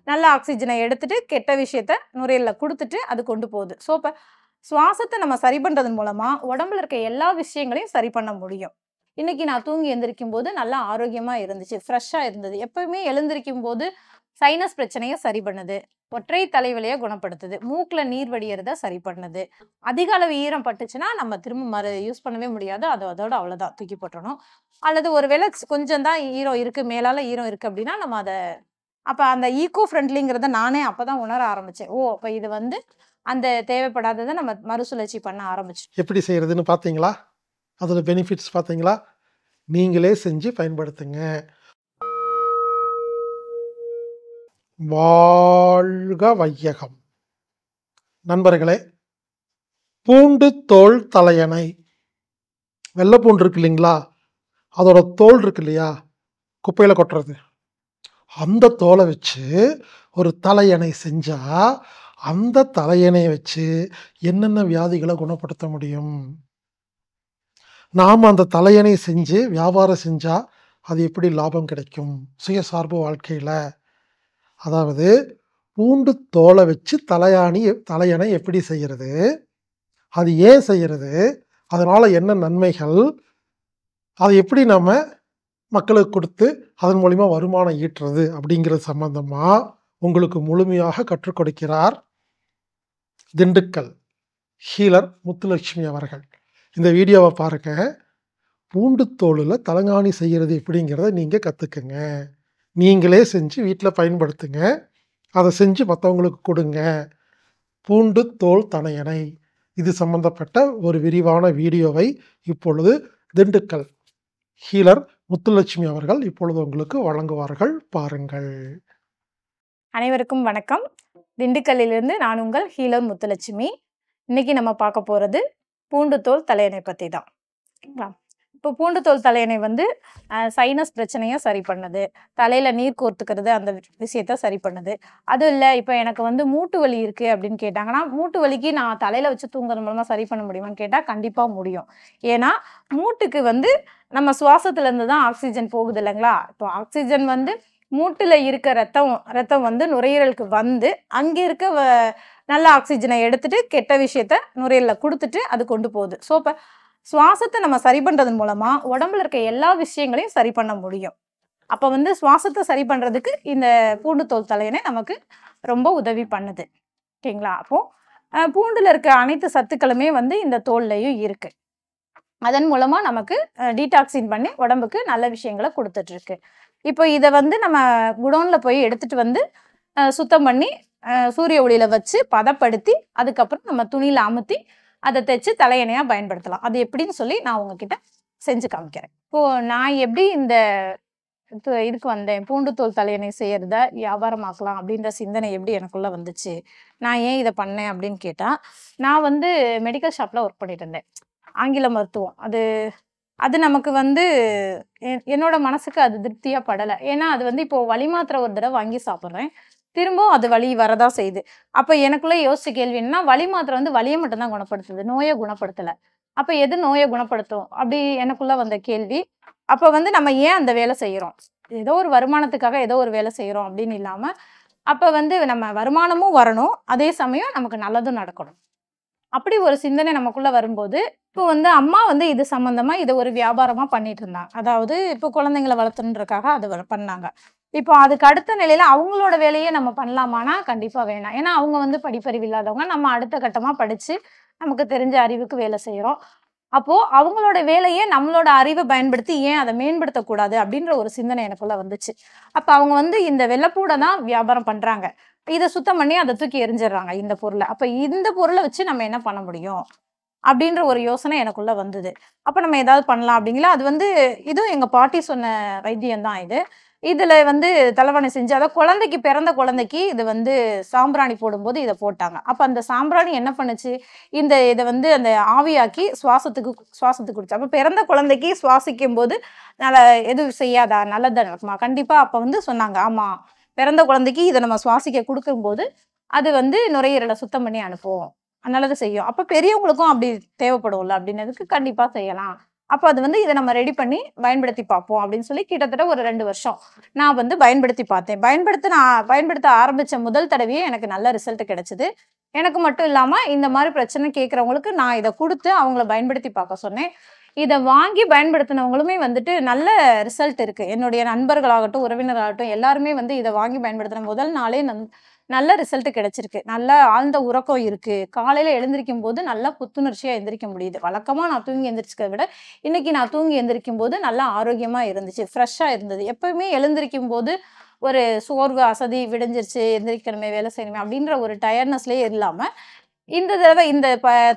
நல்ல ஆக்சிஜனை எடுத்துட்டு கெட்ட விஷயத்த நுரையீரல்ல குடுத்துட்டு அது கொண்டு போகுது. ஸோ இப்ப சுவாசத்த நம்ம சரி பண்றதன் மூலமா உடம்புல இருக்க எல்லா விஷயங்களையும் சரி பண்ண முடியும். இன்னைக்கு நான் தூங்கி எந்திரிக்கும்போது நல்லா ஆரோக்கியமா இருந்துச்சு. ஃப்ரெஷ்ஷா இருந்தது. எப்பவுமே எழுந்திரிக்கும்போது சைனஸ் பிரச்சனைய சரி பண்ணுது. ஒற்றை தலைவலிய குணப்படுத்துது. மூக்குல நீர் வடியறத சரி பண்ணுது. அதிக அளவு ஈரம் பட்டுச்சுன்னா, நம்ம திரும்ப யூஸ் பண்ணவே முடியாது. அதோட அவ்வளோதான். தூக்கி போட்டுறணும். அல்லது ஒரு வேளை கொஞ்சம் தான் ஈரம் இருக்கு, மேலால ஈரம் இருக்கு அப்டின்னா, நம்ம அப்ப அந்த ஈகோ ஃப்ரெண்ட்லிங்கிறத நானே அப்பதான் உணர ஆரம்பிச்சேன். ஓ! அப்ப இது அந்த தேவைப்படாதத நம்ம மறுசுழற்சி பண்ண ஆரம்பிச்சுட்டோம். எப்படி செய்யறதுன்னு பார்த்தீங்களா? அதோட பெனிஃபிட்ஸ் பார்த்தீங்களா? நீங்களே செஞ்சு பயன்படுத்துங்க. வாழ்க வையகம். நண்பர்களே, பூண்டு தோல் தலையணை. வெள்ளை பூண்டு இருக்கு இல்லைங்களா? அதோட தோல் இருக்கு இல்லையா? குப்பையில கொட்டுறது. அந்த தோலை வச்சு ஒரு தலையணை செஞ்சா, அந்த தலையணையை வச்சு என்னென்ன வியாதிகளை குணப்படுத்த முடியும்? நாம் அந்த தலையணை செஞ்சு வியாபாரம் செஞ்சா அது எப்படி லாபம் கிடைக்கும் சுயசார்பு வாழ்க்கையில்? அதாவது பூண்டு தோலை வச்சு தலையணை எப்படி செய்கிறது, அது ஏன் செய்கிறது, அதனால் என்ன நன்மைகள், அதை எப்படி நம்ம மக்களுக்கு கொடுத்து அதன் மூலிமா வருமானம் ஈட்டுறது அப்படிங்கிறது சம்பந்தமாக உங்களுக்கு முழுமையாக கற்றுக் கொடுக்கிறார் திண்டுக்கல் ஹீலர் முத்துலட்சுமி அவர்கள். இந்த வீடியோவை பாருங்க. பூண்டு தோலில் தலகாணி செய்கிறது எப்படிங்கிறத நீங்கள் கற்றுக்குங்க. நீங்களே செஞ்சு வீட்டில் பயன்படுத்துங்க. அதை செஞ்சு மற்றவங்களுக்கு கொடுங்க. பூண்டு தோல் தலையணை இது சம்பந்தப்பட்ட ஒரு விரிவான வீடியோவை இப்பொழுது திண்டுக்கல் ஹீலர் முத்துலட்சுமி அவர்கள் இப்பொழுது உங்களுக்கு வழங்குவார்கள். பாருங்கள். அனைவருக்கும் வணக்கம். திண்டுக்கல்லிலிருந்து நான் உங்கள் ஹீலர் முத்துலட்சுமி. இன்னைக்கு நம்ம பார்க்க போறது பூண்டு தோல் தலையணை பத்தி தான். இப்போ பூண்டு தோல் தலையணை சைனஸ் பிரச்சனையை சரி பண்ணுது. தலையில நீர் கோர்த்துக்கிறது அந்த விஷயத்த சரி பண்ணுது. அது இல்லை இப்போ எனக்கு மூட்டு வலி இருக்கு அப்படின்னு கேட்டாங்கன்னா, மூட்டு வலிக்கு நான் தலையில வச்சு தூங்குறது மூலமா சரி பண்ண முடியுமான்னு கேட்டால் கண்டிப்பாக முடியும். ஏன்னா மூட்டுக்கு நம்ம சுவாசத்துல இருந்து தான் ஆக்சிஜன் போகுது இல்லைங்களா? இப்போ ஆக்சிஜன் மூட்டுல இருக்க ரத்தம் நுரையீரலுக்கு அங்கே இருக்க நல்ல ஆக்சிஜனை எடுத்துட்டு கெட்ட விஷயத்த நுரையீரல்ல கொடுத்துட்டு அது கொண்டு போகுது. ஸோ இப்போ சுவாசத்தை நம்ம சரி பண்றதன் மூலமா உடம்புல இருக்க எல்லா விஷயங்களையும் சரி பண்ண முடியும். அப்ப சுவாசத்தை சரி பண்றதுக்கு இந்த பூண்டு தோல் தலையணை நமக்கு ரொம்ப உதவி பண்ணுது. ஓகேங்களா? அப்போ பூண்டுல இருக்க அனைத்து சத்துக்களுமே இந்த தோல்லையும் இருக்கு. அதன் மூலமா நமக்கு டீடாக்சின் பண்ணி உடம்புக்கு நல்ல விஷயங்களை கொடுத்துட்டு இருக்கு. இப்போ இதை நம்ம குடோன்ல போய் எடுத்துட்டு சுத்தம் பண்ணி சூரிய ஒளியில வச்சு பதப்படுத்தி அதுக்கப்புறம் நம்ம துணியில அமுத்தி அதை தைச்சு தலையணையா பயன்படுத்தலாம். அது எப்படின்னு சொல்லி நான் உங்ககிட்ட செஞ்சு காமிக்கிறேன். இப்போ நான் எப்படி இந்த இதுக்கு வந்தேன், பூண்டு தோல் தலையணை செய்யறத வியாபாரமாக்கலாம் அப்படின்ற சிந்தனை எப்படி எனக்குள்ள வந்துச்சு, நான் ஏன் இதை பண்ணேன் அப்படின்னு கேட்டா, நான் மெடிக்கல் ஷாப்ல ஒர்க் பண்ணிட்டு இருந்தேன். ஆங்கில மருத்துவம். அது நமக்கு என்னோட மனசுக்கு அது திருப்தியா படலை. ஏன்னா அது இப்போ வலி மாத்திரை ஒரு தடவை வாங்கி சாப்பிட்றேன், திரும்பவும் அது வலி வரதா செய்யுது. அப்ப எனக்குள்ள யோசிச்ச கேள்வி என்னன்னா, வலி மாத்திரை வலியை மட்டும்தான் குணப்படுத்துது, நோயை குணப்படுத்தல. அப்ப எது நோயை குணப்படுத்தும் அப்படி எனக்குள்ள வந்த கேள்வி. அப்ப நம்ம ஏன் அந்த வேலை செய்யறோம், ஏதோ ஒரு வருமானத்துக்காக ஏதோ ஒரு வேலை செய்யறோம் அப்படின்னு இல்லாம, அப்ப நம்ம வருமானமும் வரணும், அதே சமயம் நமக்கு நல்லதும் நடக்கணும். அப்படி ஒரு சிந்தனை நமக்குள்ள வரும்போது இப்போ அம்மா இது சம்பந்தமா இதை ஒரு வியாபாரமா பண்ணிட்டு இருந்தாங்க. அதாவது இப்போ குழந்தைங்களை வளர்த்துன்றதுக்காக அது பண்ணாங்க. இப்போ அதுக்கு அடுத்த நிலையில அவங்களோட வேலையே நம்ம பண்ணலாமானா கண்டிப்பா வேணாம். ஏன்னா அவங்க படிப்பறிவு இல்லாதவங்க, நம்ம அடுத்த கட்டமா படிச்சு நமக்கு தெரிஞ்ச அறிவுக்கு வேலை செய்யறோம். அப்போ அவங்களோட வேலையே நம்மளோட அறிவை பயன்படுத்தி ஏன் அதை மேம்படுத்தக்கூடாது அப்படின்ற ஒரு சிந்தனை எனக்குள்ள வந்துச்சு. அப்ப அவங்க இந்த வெள்ளைப்பூடை தான் வியாபாரம் பண்றாங்க, இதை சுத்தம் பண்ணி அதை தூக்கி எரிஞ்சிடுறாங்க இந்த பொருளை. அப்ப இந்த பொருளை வச்சு நம்ம என்ன பண்ண முடியும் அப்படின்ற ஒரு யோசனை எனக்குள்ள வந்தது. அப்ப நம்ம ஏதாவது பண்ணலாம் அப்படிங்களா. அது இதுவும் எங்க பாட்டி சொன்ன வைத்தியம் தான் இது. இதுல தலைவாணி செஞ்சு, அதாவது பிறந்த குழந்தைக்கு இது சாம்பிராணி போடும்போது இதை போட்டாங்க. அப்ப அந்த சாம்பிராணி என்ன பண்ணுச்சு, இதை அந்த ஆவியாக்கி சுவாசத்துக்கு குடிச்சு. அப்ப பிறந்த குழந்தைக்கு சுவாசிக்கும் போது எதுவும் செய்யாதா, நல்லதா நடக்குமா? கண்டிப்பா. அப்ப சொன்னாங்க, ஆமா, பிறந்த குழந்தைக்கு இதை நம்ம சுவாசிக்க கொடுக்கும்போது அது நுரையீரலை சுத்தம் பண்ணி அனுப்பும், நல்லது செய்யும். அப்ப பெரியவங்களுக்கும் அப்படி தேவைப்படும்ல அப்படின்னதுக்கு கண்டிப்பா செய்யலாம் அப்போ அது வந்து இதை நம்ம ரெடி பண்ணி பயன்படுத்தி பார்ப்போம் அப்படின்னு சொல்லி கிட்டத்தட்ட ஒரு 2 வருஷம் நான் வந்து பயன்படுத்தி பார்த்தேன். பயன்படுத்த ஆரம்பிச்ச முதல் தடவையே எனக்கு நல்ல ரிசல்ட் கிடைச்சது. எனக்கு மட்டும் இல்லாம இந்த மாதிரி பிரச்சனை கேட்கறவங்களுக்கு நான் இதை கொடுத்து அவங்கள பயன்படுத்தி பார்க்க சொன்னேன். இதை வாங்கி பயன்படுத்தினவங்களுமே வந்துட்டு நல்ல ரிசல்ட் இருக்கு. என்னுடைய நண்பர்களாகட்டும், உறவினராகட்டும் எல்லாருமே வந்து இதை வாங்கி பயன்படுத்தின முதல் நாளே நல்ல ரிசல்ட் கிடைச்சிருக்கு. நல்ல ஆழ்ந்த உறக்கம் இருக்கு. காலையில எழுந்திருக்கும் போது நல்லா புத்துணர்ச்சியா எந்திரிக்க முடியுது. வழக்கமா நான் தூங்கி எந்திரிச்சுக்கிறத விட இன்னைக்கு நான் தூங்கி எந்திரிக்கும் போது நல்லா ஆரோக்கியமா இருந்துச்சு. ஃப்ரெஷ்ஷா இருந்தது. எப்பவுமே எழுந்திரிக்கும் போது ஒரு சோர்வு, அசதி விடிஞ்சிருச்சு, எந்திரிக்கணுமே, வேலை செய்யணுமே அப்படின்ற ஒரு டயர்ட்னஸ்லயே இல்லாம இந்த தடவை இந்த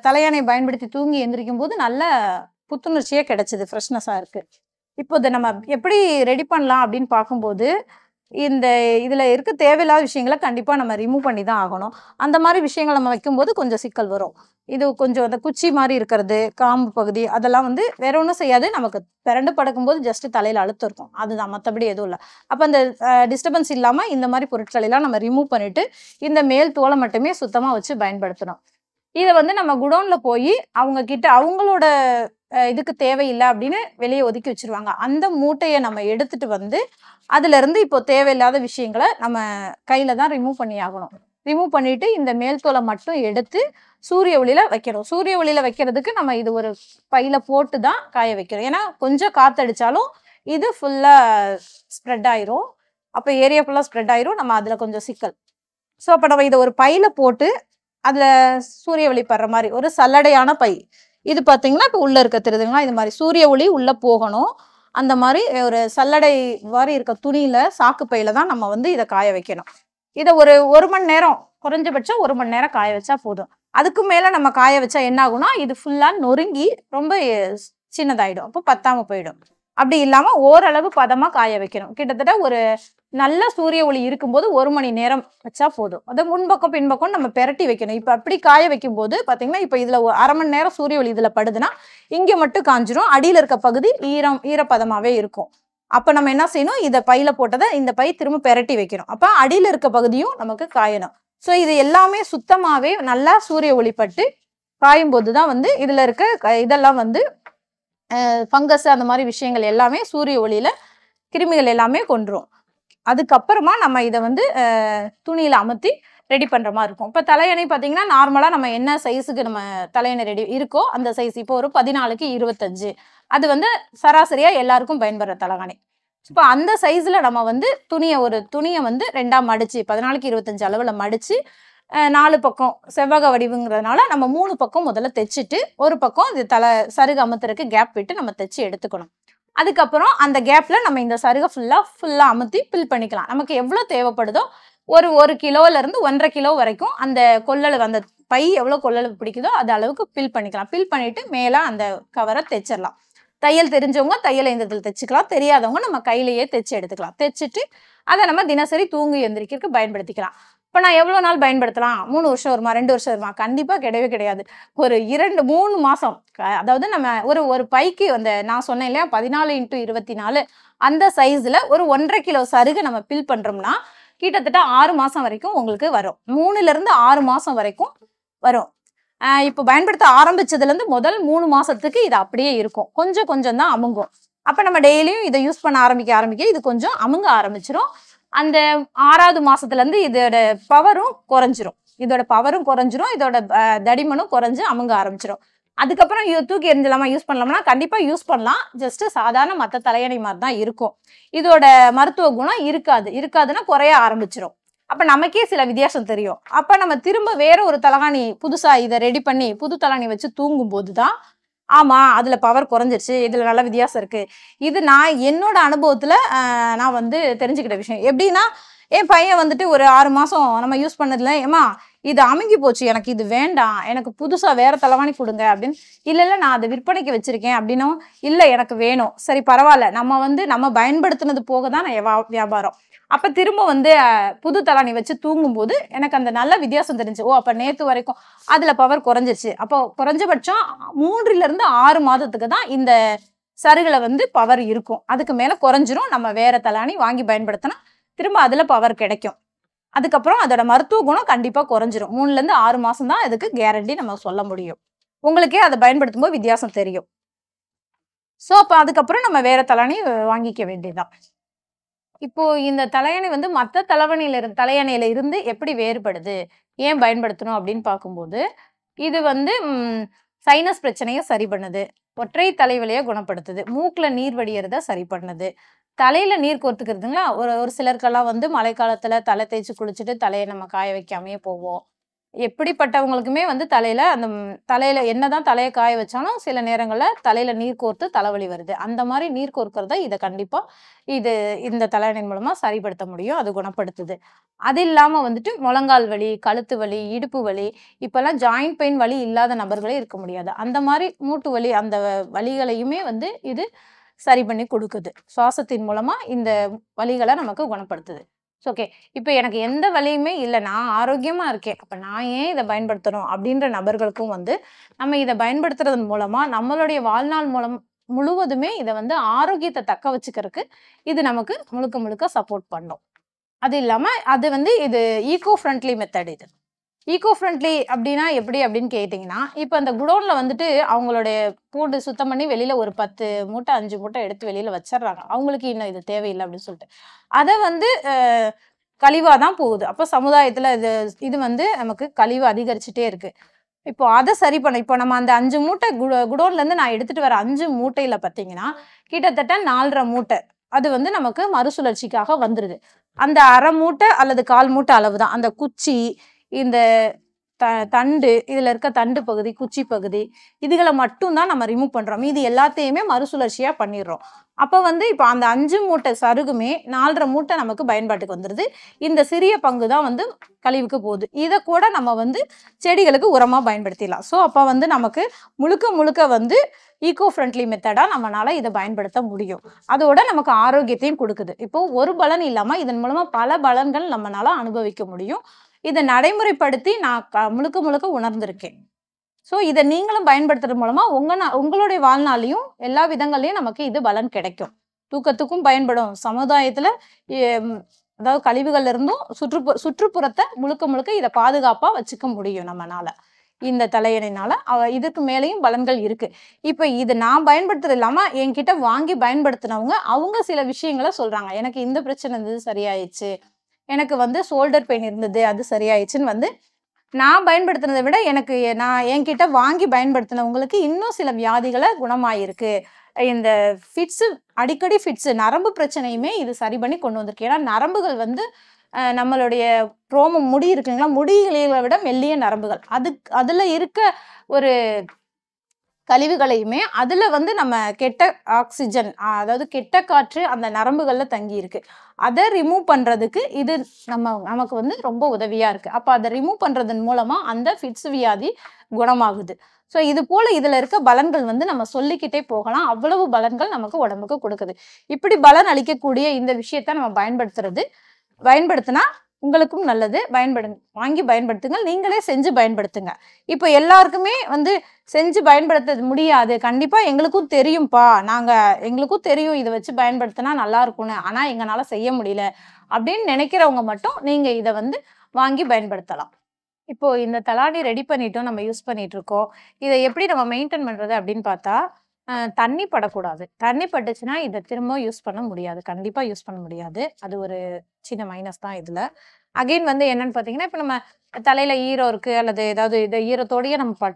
தலையணை பயன்படுத்தி தூங்கி எந்திரிக்கும் போது நல்ல புத்துணர்ச்சியே கிடைச்சது. ஃப்ரெஷ்னஸா இருக்கு. இப்போ இதை நம்ம எப்படி ரெடி பண்ணலாம் அப்படின்னு பார்க்கும்போது இதுல இருக்க தேவையில்லாத விஷயங்களை கண்டிப்பா நம்ம ரிமூவ் பண்ணி தான் ஆகணும். அந்த மாதிரி விஷயங்கள் நம்ம வைக்கும்போது கொஞ்சம் சிக்கல் வரும். இது கொஞ்சம் அந்த குச்சி மாதிரி இருக்கிறது, காம்பு பகுதி அதெல்லாம் வந்து வேற ஒன்றும் செய்யாது. நமக்கு பிறண்டு படுக்கும்போது ஜஸ்ட் தலையில அழுத்தம் இருக்கும். அதுதான், மற்றபடி எதுவும் இல்லை. அப்போ அந்த டிஸ்டர்பன்ஸ் இல்லாம இந்த மாதிரி பொருட்கள் எல்லாம் நம்ம ரிமூவ் பண்ணிட்டு இந்த மேல் தோலை மட்டுமே சுத்தமா வச்சு பயன்படுத்தணும். இதை வந்து நம்ம குடோன்ல போய் அவங்க கிட்ட அவங்களோட இதுக்கு தேவையில்லை அப்படின்னு வெளியே ஒதுக்கி வச்சிருவாங்க. அந்த மூட்டையை நம்ம எடுத்துட்டு வந்து அதுல இருந்து இப்போ தேவையில்லாத விஷயங்களை நம்ம கையில தான் ரிமூவ் பண்ணி ஆகணும். ரிமூவ் பண்ணிட்டு இந்த மேல் தோலை மட்டும் எடுத்து சூரிய ஒளியில வைக்கணும். சூரிய ஒளியில வைக்கிறதுக்கு நம்ம இது ஒரு பையில போட்டு தான் காய வைக்கிறோம். ஏன்னா கொஞ்சம் காத்தடிச்சாலும் இது ஃபுல்லா ஸ்ப்ரெட் ஆயிரும். அப்போ ஏரியா ஃபுல்லா ஸ்ப்ரெட் ஆயிரும். நம்ம அதுல கொஞ்சம் சிக்கல். ஸோ அப்போ நம்ம இதை ஒரு பையில போட்டு அதுல சூரிய ஒளி படுற மாதிரி ஒரு சல்லடையான பை. இது பார்த்தீங்கன்னா இப்போ உள்ள இருக்க தெரியுதுங்களா, இது மாதிரி சூரிய ஒளி உள்ள போகணும். அந்த மாதிரி ஒரு சல்லடை மாதிரி இருக்க துணியில சாக்கு பையில தான் நம்ம வந்து இதை காய வைக்கணும். இதை ஒரு மணி நேரம், குறைஞ்சபட்சம் 1 மணி நேரம் காய வச்சா போதும். அதுக்கு மேல நம்ம காய வச்சா என்ன ஆகும்னா இது ஃபுல்லா நொறுங்கி ரொம்ப சின்னதாயிடும். அப்போ பத்தாம போயிடும். அப்படி இல்லாம ஓரளவு பதமா காய வைக்கணும். கிட்டத்தட்ட ஒரு நல்ல சூரிய ஒளி இருக்கும்போது 1 மணி நேரம் வச்சா போதும். அதை முன்பக்கம் பின்பக்கம் நம்ம பெரட்டி வைக்கணும். இப்போ அப்படி காய வைக்கும் போது பாத்தீங்கன்னா இப்போ இதுல அரை மணி நேரம் சூரிய ஒளி இதுல படுதுன்னா இங்க மட்டும் காஞ்சிரும். அடியில இருக்க பகுதி ஈரப்பதமாவே இருக்கும். அப்ப நம்ம என்ன செய்யணும், இதை பையில போட்டதை இந்த பை திரும்ப பெரட்டி வைக்கணும். அப்ப அடியில இருக்க பகுதியும் நமக்கு காயணும். ஸோ இது எல்லாமே சுத்தமாவே நல்லா சூரிய ஒளி பட்டு காயும் போதுதான் வந்து இதுல இருக்க இதெல்லாம் வந்து ஃபங்கஸ் அந்த மாதிரி விஷயங்கள் எல்லாமே சூரிய ஒளியில கிருமிகள் எல்லாமே கொன்றும். அதுக்கப்புறமா நம்ம இதை வந்து துணியில அமர்த்தி ரெடி பண்ற மாதிரி இருக்கும். இப்போ தலையணை பார்த்தீங்கன்னா நார்மலா நம்ம என்ன சைஸுக்கு நம்ம தலையணை ரெடி இருக்கோ அந்த சைஸ். இப்போ ஒரு 14க்கு 25 அது வந்து சராசரியா எல்லாருக்கும் பயன்படுற தலையணை. இப்போ அந்த சைஸ்ல நம்ம வந்து துணியை வந்து 2ஆ மடிச்சு 14க்கு 25 அளவுல மடிச்சு 4 பக்கம் செவ்வக வடிவுங்கிறதுனால நம்ம 3 பக்கம் முதல்ல தைச்சிட்டு ஒரு பக்கம் இது சருகு அமுத்துறதுக்கு கேப் விட்டு நம்ம தைச்சு எடுத்துக்கணும். அதுக்கப்புறம் அந்த கேப்ல நம்ம இந்த சருகை ஃபுல்லா அமுத்தி பில் பண்ணிக்கலாம். நமக்கு எவ்வளவு தேவைப்படுதோ ஒரு கிலோல இருந்து 1.5 கிலோ வரைக்கும் அந்த கொள்ளளவு, அந்த பை எவ்வளவு கொள்ளளவு பிடிக்குதோ அது அளவுக்கு பில் பண்ணிக்கலாம். பில் பண்ணிட்டு மேல அந்த கவரை தைச்சிடலாம். தையல் தெரிஞ்சவங்க தையல் இயந்திரத்தில் தைச்சுக்கலாம். தெரியாதவங்க நம்ம கையிலேயே தைச்சு எடுத்துக்கலாம். தைச்சிட்டு அதை நம்ம தினசரி தூங்கி எந்திரிக்கிறதுக்கு பயன்படுத்திக்கலாம். இப்போ நான் எவ்வளோ நாள் பயன்படுத்தலாம்? 3 வருஷம் வருமா, 2 வருஷம் வருமா? கண்டிப்பா கிடையவே கிடையாது. ஒரு 2-3 மாசம். அதாவது நம்ம ஒரு பைக்கு அந்த நான் சொன்னேன் இல்லையா 14x24 அந்த சைஸ்ல ஒரு 1.5 கிலோ சருகு நம்ம பில் பண்றோம்னா கிட்டத்தட்ட 6 மாசம் வரைக்கும் உங்களுக்கு வரும். 3ல இருந்து 6 மாசம் வரைக்கும் வரும். இப்போ பயன்படுத்த ஆரம்பிச்சதுல இருந்து முதல் 3 மாசத்துக்கு இது அப்படியே இருக்கும். கொஞ்சம் தான் அமுங்கும். அப்ப நம்ம டெய்லியும் இதை யூஸ் பண்ண ஆரம்பிக்க இது கொஞ்சம் அமுங்க ஆரம்பிச்சிடும். அந்த 6வது மாசத்துல இருந்து இதோட பவரும் குறைஞ்சிரும். இதோட தடிமனும் குறைஞ்சு அமுங்க ஆரம்பிச்சிடும். அதுக்கப்புறம் தூக்கி எறிஞ்சலாமா, யூஸ் பண்ணலாம்னா கண்டிப்பா யூஸ் பண்ணலாம். ஜஸ்ட் சாதாரண மற்ற தலையணை மாதிரி தான் இருக்கும். இதோட மருத்துவ குணம் இருக்காதுன்னா குறைய ஆரம்பிச்சிடும். அப்ப நமக்கே சில வித்தியாசம் தெரியும். அப்ப நம்ம திரும்ப வேற ஒரு தலகாணி புதுசா இதை ரெடி பண்ணி புது தலகாணி வச்சு தூங்கும் போதுதான் ஆமா அதுல பவர் குறைஞ்சிருச்சு, இதுல நல்ல வித்தியாசம் இருக்கு. இது நான் என்னோட அனுபவத்துல நான் வந்து தெரிஞ்சுக்கிட்ட விஷயம். எப்படின்னா என் பையன் வந்துட்டு ஒரு 6 மாசம் நம்ம யூஸ் பண்ணதுல ஏமா இது அமுங்கி போச்சு, எனக்கு இது வேண்டாம், எனக்கு புதுசா வேற தலவாணி கொடுங்க அப்படின்னு. இல்ல நான் அதை விற்பனைக்கு வச்சிருக்கேன் அப்படின்னும். இல்ல எனக்கு வேணும். சரி பரவாயில்ல, நம்ம பயன்படுத்தினது போக தான் வியாபாரம். அப்ப திரும்ப வந்து புது தலாணி வச்சு தூங்கும்போது எனக்கு அந்த நல்ல வித்தியாசம் தெரிஞ்சு. அப்ப நேத்து வரைக்கும் அதுல பவர் குறைஞ்சிருச்சு. அப்போ குறைஞ்சபட்சம் 3ல இருந்து 6 மாதத்துக்கு தான் இந்த சருகுல வந்து பவர் இருக்கும். அதுக்கு மேல குறைஞ்சிரும். நம்ம வேற தலாணி வாங்கி பயன்படுத்தினா திரும்ப அதுல பவர் கிடைக்கும். அதுக்கப்புறம் அதோட மருத்துவ குணம் கண்டிப்பா குறைஞ்சிரும். 3ல இருந்து 6 மாசம் தான் இதுக்கு கேரண்டி நம்ம சொல்ல முடியும். உங்களுக்கே அதை பயன்படுத்தும் போது வித்தியாசம் தெரியும். ஸோ அப்போ அதுக்கப்புறம் நம்ம வேற தலாணி வாங்கிக்க வேண்டியதுதான். இப்போ இந்த தலையணை வந்து மத்த தலையணையில இருந்து எப்படி வேறுபடுது? ஏன் பயன்படுத்தணும் அப்படின்னு பார்க்கும்போது, இது வந்து சைனஸ் பிரச்சனைய சரி பண்ணுது. ஒற்றை தலைவலிய குணப்படுத்துது. மூக்குல நீர் வடியறத சரி பண்ணுது. தலையில நீர் கோர்த்துக்கிறதுங்களா, ஒரு ஒரு சிலருக்கெல்லாம் வந்து மழைக்காலத்துல தலை தேய்ச்சு குளிச்சுட்டு தலைய நம்ம காய வைக்காமயே போவோம். எப்படிப்பட்டவங்களுக்குமே வந்து தலையில தலையில என்னதான் தலைய காய வச்சாலும், சில நேரங்கள்ல தலையில நீர் கோர்த்து தலைவலி வருது. அந்த மாரி நீர் கோர்க்கிறத இத கண்டிப்பா இது இந்த தலையணை மூலமா சரிப்படுத்த முடியும். அது குணப்படுத்துது. அது இல்லாம வந்துட்டு முழங்கால் வலி, கழுத்து வலி, இடுப்பு வலி, இப்பல்லாம் ஜாயிண்ட் பெயின் வலி இல்லாத நபர்களே இருக்க முடியாது. அந்த மாரி மூட்டு வலி அந்த வலிகளையுமே வந்து இது சரி பண்ணி குடுக்குது. சுவாசத்தின் மூலமா இந்த வலிகள நமக்கு குணப்படுத்துது. ஓகே. இப்ப எனக்கு எந்த வலியுமே இல்ல. நான் ஆரோக்கியமா இருக்கேன். அப்ப நான் ஏன் இத பயன்படுத்தணும்? அப்படின்ற நபர்களுக்கும் வந்து, நம்ம இத பயன்படுத்துறதன் மூலமா நம்மளுடைய வாழ்நாள் முழுவதுமே இத வந்து ஆரோக்கியத்த தக்க வச்சுக்கிறதுக்கு, இது நமக்கு முழுக்க முழுக்க சப்போர்ட் பண்ணும். அது இல்லாம அது வந்து இது ஈகோ ஃப்ரெண்ட்லி மெத்தட் இது. ஈகோ ஃப்ரெண்ட்லி அப்படின்னா எப்படி அப்படின்னு கேட்டீங்கன்னா, இப்ப அந்த குடோன்ல வந்துட்டு அவங்களுடைய பூண்டு சுத்தம் பண்ணி வெளியில ஒரு 10 மூட்டை, 5 மூட்டை எடுத்து வெளியில வச்சர்றாங்க. அவங்களுக்கு இன்னும் இது தேவையில்ல அப்படின்னு சொல்லிட்டு. அத வந்து கழிவா தான் போகுது. அப்ப சமுதாயத்துல இது இது வந்து நமக்கு கழிவு அதிகரிச்சுட்டே இருக்கு. இப்போ அத சரி பண்ண இப்போ நம்ம அந்த 5 மூட்டை குடோன்லேருந்து நான் எடுத்துட்டு வர 5 மூட்டையில பார்த்தீங்கன்னா, கிட்டத்தட்ட 4 1/2 மூட்டை. அது வந்து நமக்கு மறுசுழற்சிக்காக வந்துருது. அந்த 1/2 மூட்டை அல்லது 1/4 மூட்டை அளவு தான். அந்த குச்சி, இந்த தண்டு, இதுல இருக்க தண்டு பகுதி, குச்சி பகுதி, இதுகள மட்டும் தான் நம்ம ரிமூவ் பண்றோம். மீதி எல்லாத்தையுமே மறுசுழற்சியா பண்ணிர்றோம். அப்ப வந்து இப்ப அந்த 5 மூட்டை சருகுமே 4 1/2 மூட்டை நமக்கு பயன்பாட்டுக்கு வந்துருது. இந்த சிறிய பங்கு தான் வந்து கழிவுக்கு போகுது. இத கூட நம்ம வந்து செடிகளுக்கு உரமா பயன்படுத்திடலாம். ஸோ அப்ப வந்து நமக்கு முழுக்க முழுக்க வந்து ஈகோ ஃப்ரெண்ட்லி மெத்தடா நம்மனால இத பயன்படுத்த முடியும். அதோட நமக்கு ஆரோக்கியத்தையும் குடுக்குது. இப்போ ஒரு பலன் இல்லாம இதன் மூலமா பல பலன்கள் நம்மனால அனுபவிக்க முடியும். இத நடைமுறைப்படுத்தி நான் முழுக்க முழுக்க உணர்ந்திருக்கேன். ஸோ இத நீங்களும் பயன்படுத்துறது மூலமா உங்களுடைய வாழ்நாள்லயும் எல்லா விதங்கள்லயும் நமக்கு இது பலன் கிடைக்கும். தூக்கத்துக்கும் பயன்படும். சமுதாயத்துல அதாவது கழிவுகள்ல இருந்தும் சுற்றுப்புறத்த முழுக்க முழுக்க இத பாதுகாப்பா வச்சுக்க முடியும் நம்மனால. இந்த தலையணைனால இதுக்கு மேலேயும் பலன்கள் இருக்கு. இப்ப இது நான் பயன்படுத்துறது இல்லாம என்கிட்ட வாங்கி பயன்படுத்தினவங்க, அவங்க சில விஷயங்கள சொல்றாங்க. எனக்கு இந்த பிரச்சனை இருந்தது சரியாயிடுச்சு. எனக்கு வந்து ஷோல்டர் பெயின் இருந்தது. அது சரியாயிடுச்சுன்னு வந்து நான் பயன்படுத்தினத விட நான் என்கிட்ட வாங்கி பயன்படுத்தினவங்களுக்கு இன்னும் சில வியாதிகள குணமாயிருக்கு. இந்த அடிக்கடி நரம்பு பிரச்சனையுமே இது சரி பண்ணி கொண்டு வந்திருக்கு. ஏன்னா நரம்புகள் வந்து நம்மளுடைய முடி இருக்குங்களா, முடிகளை விட மெல்லிய நரம்புகள். அதுல இருக்க ஒரு கழிவுகளையுமே அதுல வந்து நம்ம கெட்ட ஆக்சிஜன், அதாவது கெட்ட காற்று அந்த நரம்புகள்ல தங்கி இருக்கு. அதை ரிமூவ் பண்றதுக்கு இது நமக்கு வந்து ரொம்ப உதவியா இருக்கு. அப்ப அதை ரிமூவ் பண்றதன் மூலமா அந்த ஃபிட்ஸ் வியாதி குணமாகுது. ஸோ இது போல இதுல இருக்க பலன்கள் வந்து நம்ம சொல்லிக்கிட்டே போகலாம். அவ்வளவு பலன்கள் நமக்கு உடம்புக்கு கொடுக்குது. இப்படி பலன் அளிக்கக்கூடிய இந்த விஷயத்த நம்ம பயன்படுத்தினா உங்களுக்கும் நல்லது. வாங்கி பயன்படுத்துங்க. நீங்களே செஞ்சு பயன்படுத்துங்க. இப்போ எல்லாருக்குமே வந்து செஞ்சு பயன்படுத்த முடியாது. கண்டிப்பா எங்களுக்கும் தெரியும்பா. எங்களுக்கும் தெரியும் இத வச்சு பயன்படுத்தினா நல்லா இருக்கும்னு. ஆனா எங்கனால செய்ய முடியல அப்படின்னு நினைக்கிறவங்க மட்டும் நீங்க இத வந்து வாங்கி பயன்படுத்தலாம். இப்போ இந்த தலாணி ரெடி பண்ணிட்டோம். நம்ம யூஸ் பண்ணிட்டு இருக்கோம். இத எப்படி நம்ம மெயின்டெயின் பண்றது அப்படின்னு பார்த்தா, தண்ணி படக்கூடாது. தண்ணி பட்டுச்சுன்னா இத திரும்ப யூஸ் பண்ண முடியாது. கண்டிப்பா யூஸ் பண்ண முடியாது. அது ஒரு சின்ன மைனஸ் தான் இதுல. அகைன் வந்து என்னன்னு பார்த்தீங்கன்னா, இப்ப நம்ம தலையில ஈரம் இருக்கு அல்லது ஏதாவது ஈரத்தோடயே நம்ம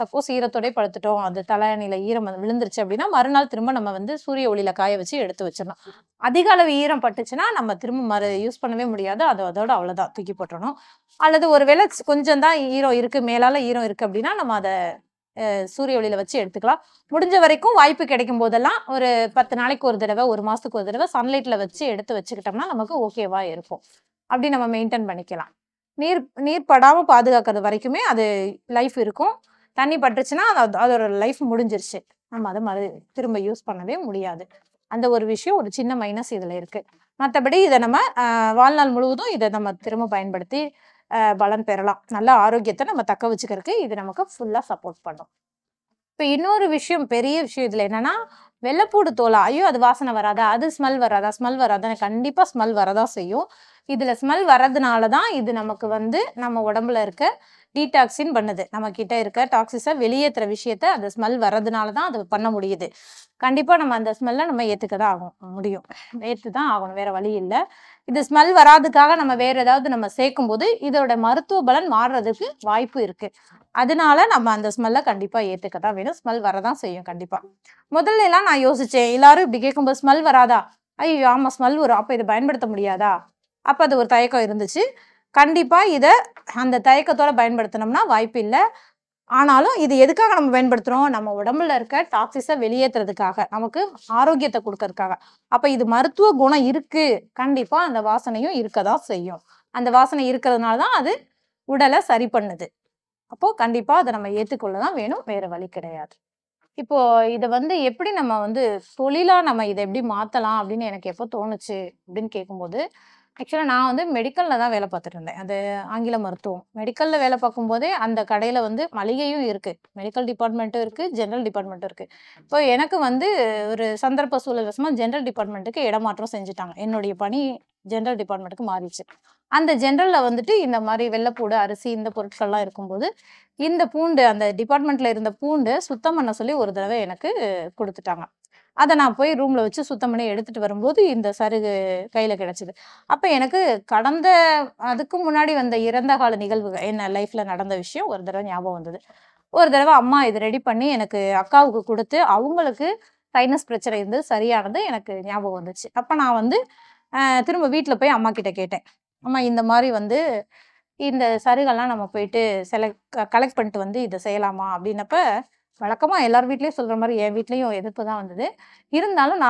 சப்போஸ் ஈரத்தோடயே படுத்துட்டோம். அது தலையணையில ஈரம் விழுந்துருச்சு அப்படின்னா, மறுநாள் திரும்ப நம்ம வந்து சூரிய ஒளியில காய வச்சு எடுத்து வச்சிடணும். அதிக அளவு ஈரம் பட்டுச்சுன்னா, நம்ம திரும்ப யூஸ் பண்ணவே முடியாது. அதோட அவ்வளோதான் தூக்கி போட்டுறணும். அல்லது ஒருவேளை கொஞ்சம் தான் ஈரம் இருக்கு, மேலால ஈரம் இருக்கு அப்படின்னா, நம்ம அத சூரிய ஒளியில வச்சு எடுத்துக்கலாம். முடிஞ்ச வரைக்கும் வாய்ப்பு கிடைக்கும் போதெல்லாம் ஒரு 10 நாளைக்கு ஒரு தடவை, 1 மாசத்துக்கு ஒரு தடவை சன்லைட்ல வச்சு எடுத்து வச்சுக்கிட்டோம்னா நமக்கு ஓகேவா இருக்கும். அப்படி நம்ம மெயின்டைன் பண்ணிக்கலாம். நீர் படாம பாதுகாக்கிறது வரைக்குமே அது லைஃப் இருக்கும். தண்ணி பட்டுருச்சுன்னா அதோட லைஃப் முடிஞ்சிருச்சு. நம்ம அதை திரும்ப யூஸ் பண்ணவே முடியாது. அந்த ஒரு விஷயம் ஒரு சின்ன மைனஸ் இதுல இருக்கு. மற்றபடி இதை நம்ம வாழ்நாள் முழுவதும் இதை நம்ம திரும்ப பயன்படுத்தி பலன் பெறலாம். நல்ல ஆரோக்கியத்தை நம்ம தக்க வச்சுக்கிறதுக்கு இது நமக்கு ஃபுல்லா சப்போர்ட் பண்ணும். இப்ப இன்னொரு விஷயம், பெரிய விஷயம் இதுல என்னன்னா, வெள்ளைப்பூடு தோலா, ஐயோ அது வாசனை வராதா, அது ஸ்மெல் வராதா? கண்டிப்பா ஸ்மெல் வரதான் செய்யும். இதுல ஸ்மெல் வர்றதுனாலதான் இது நமக்கு வந்து நம்ம உடம்புல இருக்க டீடாக்சின் பண்ணுது. நம்ம கிட்ட இருக்க டாக்ஸிஸை வெளியேற்றுற விஷயத்த அந்த ஸ்மெல் வர்றதுனால தான் அது பண்ண முடியுது. கண்டிப்பா நம்ம அந்த ஸ்மெல்லை நம்ம ஏற்றுக்க தான் முடியும். ஏற்று தான் ஆகணும், வேற வழி இல்லை. இது ஸ்மெல் வராதுக்காக நம்ம வேற ஏதாவது நம்ம சேர்க்கும்போது இதோட மருத்துவ பலன் மாறுறதுக்கு வாய்ப்பு இருக்கு. அதனால நம்ம அந்த ஸ்மெல்லை கண்டிப்பா ஏற்றுக்க தான் வேணும். ஸ்மெல் வரதான் செய்யும் கண்டிப்பா. முதல்ல எல்லாம் நான் யோசிச்சேன், எல்லாரும் இப்படி கேட்கும்போது ஸ்மெல் வராதா, ஐயோ ஆமா ஸ்மெல் வரும், அப்போ இதை பயன்படுத்த முடியாதா, அப்போ அது ஒரு தயக்கம் இருந்துச்சு. கண்டிப்பா இதை அந்த தயக்கத்தோட பயன்படுத்தினோம்னா வாய்ப்பு இல்லை. ஆனாலும் இது எதுக்காக நம்ம பயன்படுத்துறோம், நம்ம உடம்புல இருக்க டாக்ஸிஸை வெளியேற்றுறதுக்காக, நமக்கு ஆரோக்கியத்தை கொடுக்கறதுக்காக. அப்ப இது மருத்துவ குணம் இருக்கு, கண்டிப்பா அந்த வாசனையும் இருக்கதான் செய்யும். அந்த வாசனை இருக்கிறதுனால தான் அது உடலை சரி பண்ணுது. அப்போ கண்டிப்பா அதை நம்ம ஏற்றுக்கொள்ளதான் வேணும், வேற வழி கிடையாது. இப்போ இதை எப்படி நம்ம தொழிலா நம்ம இதை எப்படி மாத்தலாம் அப்படின்னு எனக்கு எப்போ தோணுச்சு அப்படின்னு கேட்கும்போது, ஆக்சுவலா நான் மெடிக்கல்ல தான் வேலை பார்த்துட்டு இருந்தேன். அது ஆங்கில மருத்துவம். மெடிக்கல்ல வேலை பார்க்கும்போதே அந்த கடையில மளிகையும் இருக்கு, மெடிக்கல் டிபார்ட்மெண்ட்டும் இருக்கு, ஜெனரல் டிபார்ட்மெண்ட்டும் இருக்கு. இப்போ எனக்கு ஒரு சந்தர்ப்ப சூழல் வசமா ஜெனரல் டிபார்ட்மெண்ட்டுக்கு இடமாற்றம் செஞ்சுட்டாங்க. என்னுடைய பணி ஜெனரல் டிபார்ட்மெண்ட்டுக்கு மாறிடுச்சு. அந்த ஜெனரல்ல இந்த மாதிரி வெள்ளைப்பூடு, அரிசி இந்த பொருட்கள்லாம் இருக்கும்போது இந்த பூண்டு, அந்த டிபார்ட்மெண்ட்ல இருந்த பூண்டை சுத்தம் பண்ண சொல்லி ஒரு தடவை எனக்கு கொடுத்துட்டாங்க. அதை நான் போய் ரூம்ல வச்சு சுத்தம் பண்ணி எடுத்துட்டு வரும்போது இந்த சருகு கையில கிடைச்சது. அப்ப எனக்கு அதுக்கு முன்னாடி வந்த இறந்த கால நிகழ்வுகள், என்ன லைஃப்ல நடந்த விஷயம் ஒரு தடவை ஞாபகம் வந்தது. ஒரு தடவை அம்மா இது ரெடி பண்ணி எனக்கு அக்காவுக்கு கொடுத்து, அவங்களுக்கு சைனஸ் பிரச்சனை இருந்தது, சரியானது எனக்கு ஞாபகம் வந்துச்சு. அப்ப நான் திரும்ப வீட்டுல போய் அம்மா கிட்ட கேட்டேன், அம்மா இந்த மாதிரி இந்த சருகெல்லாம் நம்ம போயிட்டு கலெக்ட் பண்ணிட்டு இதை செய்யலாமா அப்படின்னப்ப, வழக்கமா எல்லார் வீட்லயும் சொல்ற மாதிரி என் வீட்லயும் எதிர்ப்பு தான் வந்தது. இருந்தாலும்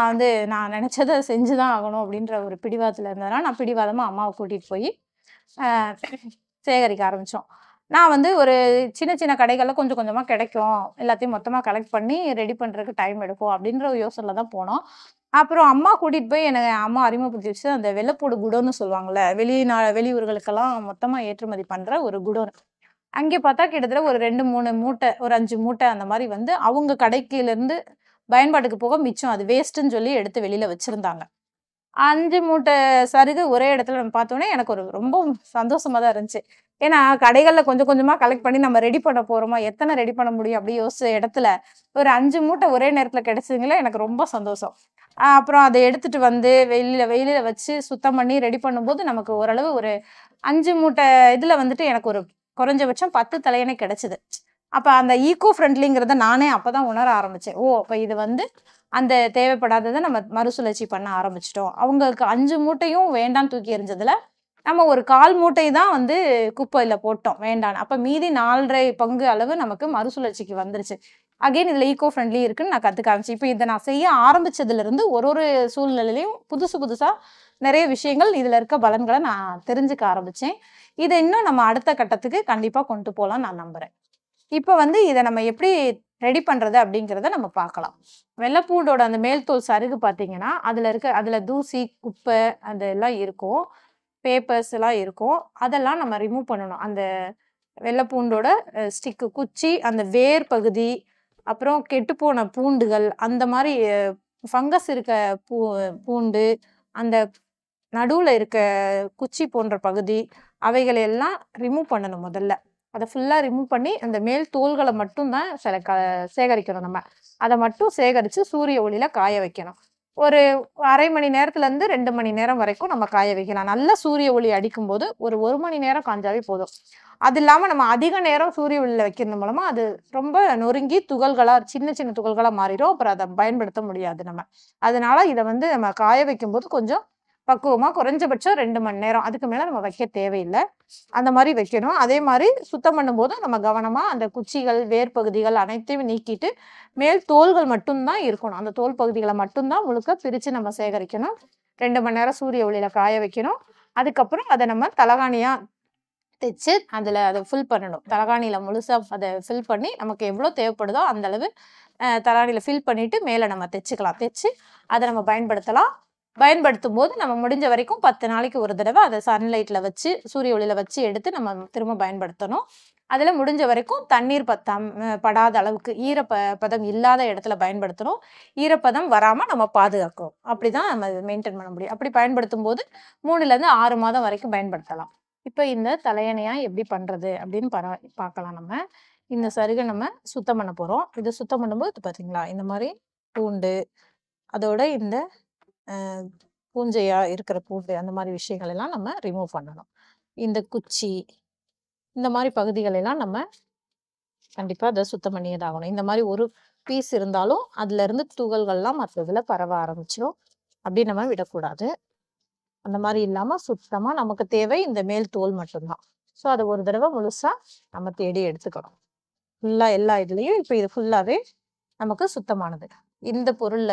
நான் நினைச்சதை செஞ்சுதான் ஆகணும் அப்படின்ற ஒரு பிடிவாதத்துல இருந்ததுனால நான் பிடிவாதமா அம்மாவை கூட்டிட்டு போய் சேகரிக்க ஆரம்பிச்சோம். நான் ஒரு சின்ன சின்ன கடைகள்ல கொஞ்சம் கொஞ்சமா கிடைக்கும், எல்லாத்தையும் மொத்தமா கலெக்ட் பண்ணி ரெடி பண்றதுக்கு டைம் எடுக்கும் அப்படின்ற ஒரு யோசனைல தான் போனோம். அப்புறம் அம்மா கூட்டிட்டு போய் அம்மா அறிமுகப்படுத்தி வச்சு அந்த வெள்ளைப்பூடு குடோன்னு சொல்லுவாங்கல்ல, வெளியூர்களுக்கெல்லாம் மொத்தமா ஏற்றுமதி பண்ற ஒரு குடோன். அங்கே பார்த்தா கிட்டத்தட்ட ஒரு 2, 3 மூட்டை, ஒரு 5 மூட்டை அந்த மாதிரி அவங்க கடைக்கில இருந்து பயன்பாட்டுக்கு போக மிச்சம் அது வேஸ்ட்டுன்னு சொல்லி எடுத்து வெளியில வச்சிருந்தாங்க. 5 மூட்டை சருகு ஒரே இடத்துல நம்ம பார்த்தோன்னே எனக்கு ரொம்ப சந்தோஷமா தான் இருந்துச்சு. ஏன்னா கடைகள்ல கொஞ்சம் கொஞ்சமா கலெக்ட் பண்ணி நம்ம ரெடி பண்ண போறோமா, எத்தனை ரெடி பண்ண முடியும் அப்படி யோசிச்ச இடத்துல ஒரு 5 மூட்டை ஒரே நேரத்துல கிடைச்சதுங்களே எனக்கு ரொம்ப சந்தோஷம். அப்புறம் அதை எடுத்துட்டு வெயிலில வச்சு சுத்தம் பண்ணி ரெடி பண்ணும்போது நமக்கு ஓரளவு ஒரு 5 மூட்டை இதுல எனக்கு ஒரு குறைஞ்சபட்சம் 10 தலையணை கிடைச்சது. அப்ப அந்த ஈகோ ஃப்ரெண்ட்லிங்கிறத நானே அப்பதான் உணர ஆரம்பிச்சேன். ஓ, அப்ப இது அந்த தேவைப்படாததை நம்ம மறுசுழற்சி பண்ண ஆரம்பிச்சிட்டோம். அவங்களுக்கு 5 மூட்டையும் வேண்டான்னு தூக்கி எறிஞ்சதுல நம்ம ஒரு 1/4 மூட்டை தான் குப்பையில போட்டோம் வேண்டான்னு. அப்ப மீதி 4.5 பங்கு அளவு நமக்கு மறுசுழற்சிக்கு வந்துருச்சு. அகைன் இதுல ஈகோ ஃப்ரெண்ட்லி இருக்குன்னு நான் கத்துக்க ஆரம்பிச்சேன். இப்போ இதை நான் செய்ய ஆரம்பிச்சதுல இருந்து ஒரு சூழ்நிலையிலையும் புதுசா நிறைய விஷயங்கள் இதுல இருக்க பலன்களை நான் தெரிஞ்சுக்க ஆரம்பிச்சேன். இதை இன்னும் நம்ம அடுத்த கட்டத்துக்கு கண்டிப்பா கொண்டு போகலாம் நான் நம்புறேன். இப்போ இதை நம்ம எப்படி ரெடி பண்றது அப்படிங்கிறத நம்ம பார்க்கலாம். வெள்ளைப்பூண்டோட அந்த மேல் தோல் சருகு பார்த்தீங்கன்னா அதுல தூசி, குப்பை அதெல்லாம் இருக்கும், பேப்பர்ஸ் எல்லாம் இருக்கும். அதெல்லாம் நம்ம ரிமூவ் பண்ணணும். அந்த வெள்ளைப்பூண்டோட ஸ்டிக்கு, குச்சி, அந்த வேர் பகுதி, அப்புறம் கெட்டுப்போன பூண்டுகள், அந்த மாதிரி ஃபங்கஸ் இருக்க பூண்டு, அந்த நடுவுல இருக்க குச்சி போன்ற பகுதி, அவைகளை எல்லாம் ரிமூவ் பண்ணணும். முதல்ல அதை ஃபுல்லா ரிமூவ் பண்ணி அந்த மேல் தோல்களை மட்டும் தான் சேகரிக்கணும். நம்ம அதை மட்டும் சேகரித்து சூரிய ஒளியில காய வைக்கணும். ஒரு 1/2 மணி நேரத்துல இருந்து 2 மணி நேரம் வரைக்கும் நம்ம காய வைக்கலாம். நல்ல சூரிய ஒளி அடிக்கும் போது ஒரு 1 மணி நேரம் காஞ்சாவே போதும். அது இல்லாம நம்ம அதிக நேரம் சூரிய ஒளியில வைக்கிறது மூலமா அது ரொம்ப நொறுங்கி துகள்களா, சின்ன சின்ன துகள்களா மாறிடும். அப்புறம் அதை பயன்படுத்த முடியாது நம்ம. அதனால இதை நம்ம காய வைக்கும் போது கொஞ்சம் பக்குவமா குறைஞ்சபட்சம் 2 மணி நேரம், அதுக்கு மேல நம்ம வைக்க தேவையில்லை. அந்த மாதிரி வைக்கணும். அதே மாதிரி சுத்தம் பண்ணும்போது நம்ம கவனமா அந்த குச்சிகள், வேர் பகுதிகள் அனைத்தையும் நீக்கிட்டு மேல் தோல்கள் மட்டும்தான் இருக்கணும். அந்த தோல் பகுதிகளை மட்டும்தான் முழுக்க பிரிச்சு நம்ம சேகரிக்கணும். 2 மணி நேரம் சூரிய ஒளியில காய வைக்கணும். அதுக்கப்புறம் அதை நம்ம தலகாணியா தைச்சு அதை ஃபில் பண்ணணும். தலகாணியில முழுசா அதை ஃபில் பண்ணி நமக்கு எவ்வளோ தேவைப்படுதோ அந்த அளவு தலகாணியில ஃபில் பண்ணிட்டு மேலே நம்ம தைச்சுக்கலாம். தைச்சு அதை நம்ம பயன்படுத்தலாம். பயன்படுத்தும் போது நம்ம முடிஞ்ச வரைக்கும் 10 நாளைக்கு ஒரு தடவை அதை சன்லைட்ல வச்சு, சூரிய ஒளியில வச்சு எடுத்து நம்ம திரும்ப பயன்படுத்தணும். அதுல முடிஞ்ச வரைக்கும் தண்ணீர் படாத அளவுக்கு ஈரப்பதம் இல்லாத இடத்துல பயன்படுத்தணும். ஈரப்பதம் வராம நம்ம பாதுகாக்கணும். அப்படிதான் நம்ம மெயின்டைன் பண்ண முடியும். அப்படி பயன்படுத்தும் போது 3ல இருந்து 6 மாதம் வரைக்கும் பயன்படுத்தலாம். இப்போ இந்த தலையணையா எப்படி பண்றது அப்படின்னு பார்க்கலாம் நம்ம. இந்த சருகை நம்ம சுத்தம் பண்ண போறோம். இது சுத்தம் பண்ணும்போது பார்த்தீங்களா, இந்த மாதிரி பூண்டு, அதோட இந்த பூஞ்சையா இருக்கிற பூண்டு, அந்த மாதிரி விஷயங்கள் எல்லாம் நம்ம ரிமூவ் பண்ணணும். இந்த குச்சி, இந்த மாதிரி பகுதிகள் எல்லாம் நம்ம கண்டிப்பா அதை சுத்தம் பண்ணியதாகணும். இந்த மாதிரி ஒரு பீஸ் இருந்தாலும் அதுல இருந்து துகள்கள்லாம் மற்றதுல பரவ ஆரம்பிச்சிடும். அப்படி நம்ம விடக்கூடாது. அந்த மாதிரி இல்லாம சுத்தமா நமக்கு தேவை இந்த மேல் தோல் மட்டும்தான். ஸோ அதை ஒரு தடவை முழுசா நம்ம தேடி எடுத்துக்கணும். ஃபுல்லா எல்லா இதுலயும் இப்போ இது ஃபுல்லாவே நமக்கு சுத்தமானது. இந்த பொருள்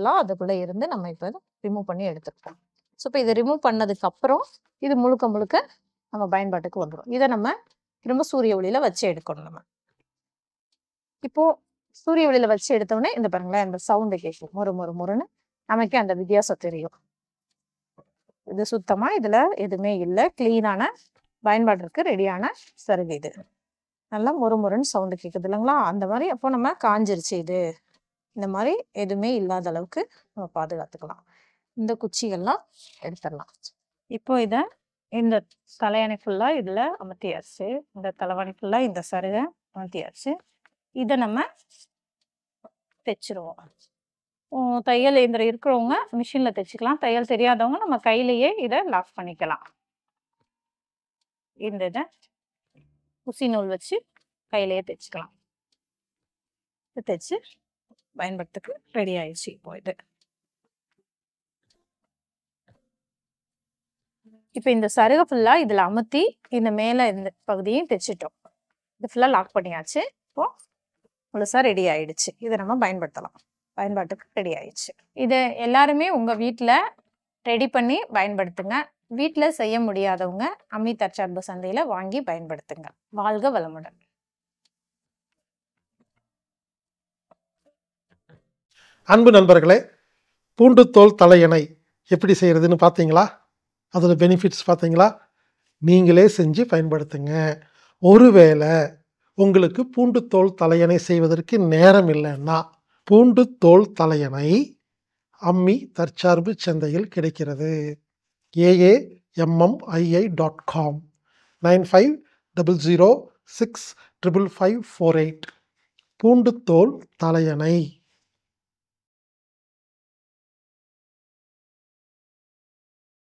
எல்லாம் அதுக்குள்ள இருந்து நம்ம இப்போ ரிமூவ் பண்ணி எடுத்துருக்கோம். ஸோ இப்போ இதை ரிமூவ் பண்ணதுக்கு அப்புறம் இது முழுக்க முழுக்க நம்ம பயன்பாட்டுக்கு வந்துடும். இதை நம்ம திரும்ப சூரிய ஒளியில வச்சு எடுக்கணும். நம்ம இப்போ சூரிய ஒளியில வச்சு எடுத்தோடனே இந்த பாருங்களேன், இந்த சவுண்டு கேட்கும், முறுன்னு நமக்கு அந்த வித்தியாசம் தெரியும். இது சுத்தமா இதுல எதுவுமே இல்லை, கிளீனான பயன்பாட்டிற்கு ரெடியான சருகு. இது நல்லா முறுன்னு சவுண்டு கேட்குது இல்லைங்களா? அந்த மாதிரி அப்போ நம்ம காஞ்சிருச்சு, இது இந்த மாதிரி எதுவுமே இல்லாத அளவுக்கு நம்ம பாதுகாத்துக்கலாம். இந்த குச்சிகள்லாம் எடுத்துடலாம். இப்போ இதை இந்த தலையணை ஃபுல்லா இதுல அமர்த்தியாச்சு. இந்த தலைவாணி ஃபுல்லா இந்த சருகை அமர்த்தியாச்சு. இதை நம்ம தைச்சிருவோம். தையல் இயந்திரம் இருக்கிறவங்க மிஷின்ல தைச்சிக்கலாம். தையல் தெரியாதவங்க நம்ம கையிலேயே இதை லாக் பண்ணிக்கலாம். இந்த இதை ஊசி நூல் வச்சு கையிலேயே தைச்சிக்கலாம். தைச்சு பயன்படுத்துக்கு ரெடி ஆயிடுச்சு. இப்போ இப்போ இந்த சருகை ஃபுல்லா இதுல அமுத்தி இந்த மேல இந்த பகுதியும் தைச்சிட்டோம். இது ஃபுல்லா லாக் பண்ணியாச்சு. இப்போ முழுசா ரெடி ஆயிடுச்சு. இதை நம்ம பயன்படுத்தலாம். பயன்பாட்டுக்கு ரெடி ஆயிடுச்சு. இதை எல்லாருமே உங்க வீட்டில் ரெடி பண்ணி பயன்படுத்துங்க. வீட்டில் செய்ய முடியாதவங்க அம்மி தற்சார்பு சந்தையில வாங்கி பயன்படுத்துங்க. வாழ்க வளமுடன். அன்பு நண்பர்களே, பூண்டு தோல் தலையணை எப்படி செய்யறதுன்னு பார்த்தீங்களா? அதோட பெனிஃபிட்ஸ் பார்த்தீங்களா? நீங்களே செஞ்சு பயன்படுத்துங்க. ஒருவேளை உங்களுக்கு பூண்டு தோல் தலையணை செய்வதற்கு நேரம் இல்லைன்னா, பூண்டு தோல் தலையணை அம்மி தற்சார்பு சந்தையில் கிடைக்கிறது. AAMMII.com 9500655548. பூண்டு தோல் தலையணை.